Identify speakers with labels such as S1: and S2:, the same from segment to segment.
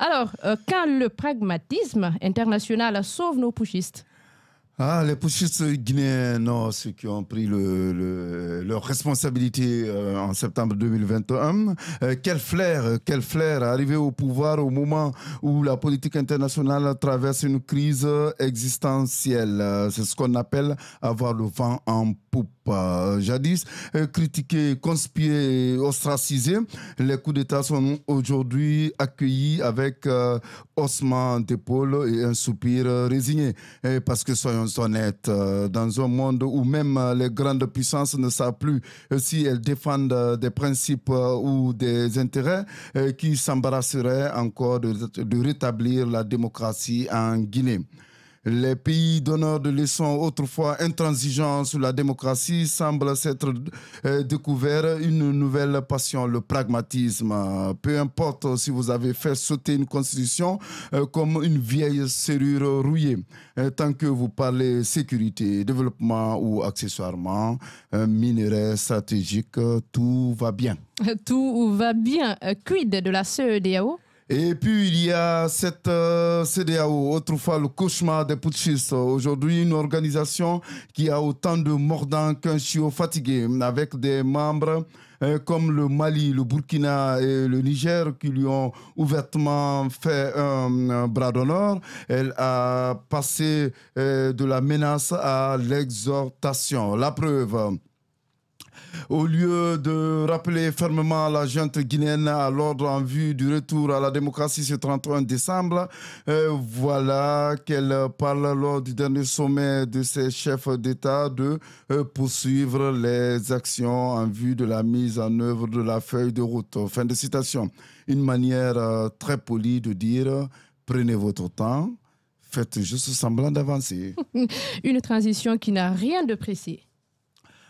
S1: Alors, quand le pragmatisme international sauve nos putschistes?
S2: Les putschistes guinéens, non, ceux qui ont pris leurs responsabilités en septembre 2021. Quel flair, arrivé au pouvoir au moment où la politique internationale traverse une crise existentielle. C'est ce qu'on appelle avoir le vent en poupe. Jadis, critiqués, conspirés, ostracisés, les coups d'État sont aujourd'hui accueillis avec haussement d'épaule et un soupir résigné. Parce que soyons honnêtes, dans un monde où même les grandes puissances ne savent plus si elles défendent des principes ou des intérêts, qui s'embarrasseraient encore de rétablir la démocratie en Guinée. Les pays donneurs de leçons autrefois intransigeants sur la démocratie semblent s'être découvert une nouvelle passion, le pragmatisme. Peu importe si vous avez fait sauter une constitution comme une vieille serrure rouillée. Tant que vous parlez sécurité, développement ou accessoirement minerais stratégiques, tout va bien.
S1: Tout va bien. Quid de la CEDEAO?
S2: Et puis, il y a cette CEDEAO, autrefois le cauchemar des putschistes. Aujourd'hui, une organisation qui a autant de mordants qu'un chiot fatigué, avec des membres comme le Mali, le Burkina et le Niger qui lui ont ouvertement fait un bras d'honneur. Elle a passé de la menace à l'exhortation. La preuve. Au lieu de rappeler fermement la junte guinéenne à l'ordre en vue du retour à la démocratie ce 31 décembre, voilà qu'elle parle lors du dernier sommet de ses chefs d'État de poursuivre les actions en vue de la mise en œuvre de la feuille de route. Fin de citation. Une manière très polie de dire « prenez votre temps, faites juste semblant d'avancer ».
S1: Une transition qui n'a rien de pressé.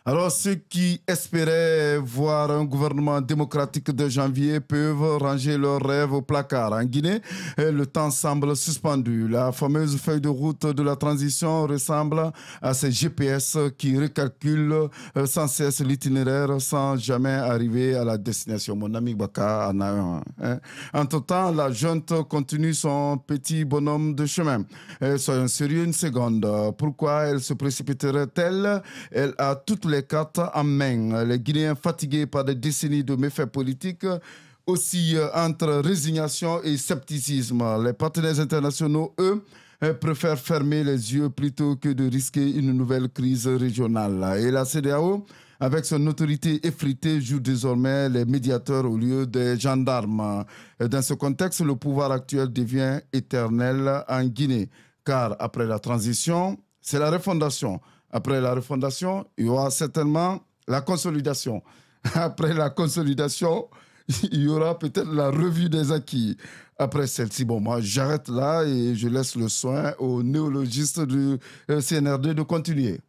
S2: Alors, ceux qui espéraient voir un gouvernement démocratique de janvier peuvent ranger leurs rêves au placard. En Guinée, le temps semble suspendu. La fameuse feuille de route de la transition ressemble à ces GPS qui recalculent sans cesse l'itinéraire sans jamais arriver à la destination. Mon ami Baka en a un. Entre-temps, la junte continue son petit bonhomme de chemin. Soyons sérieux une seconde. Pourquoi elle se précipiterait-elle? Elle a toutes les cartes en main. Les Guinéens fatigués par des décennies de méfaits politiques aussi entre résignation et scepticisme. Les partenaires internationaux, eux, préfèrent fermer les yeux plutôt que de risquer une nouvelle crise régionale. Et la CEDEAO, avec son autorité effritée, joue désormais les médiateurs au lieu des gendarmes. Dans ce contexte, le pouvoir actuel devient éternel en Guinée. Car après la transition, c'est la refondation. Après la refondation, il y aura certainement la consolidation. Après la consolidation, il y aura peut-être la revue des acquis. Après celle-ci, bon, moi, j'arrête là et je laisse le soin aux néologistes du CNRD de continuer.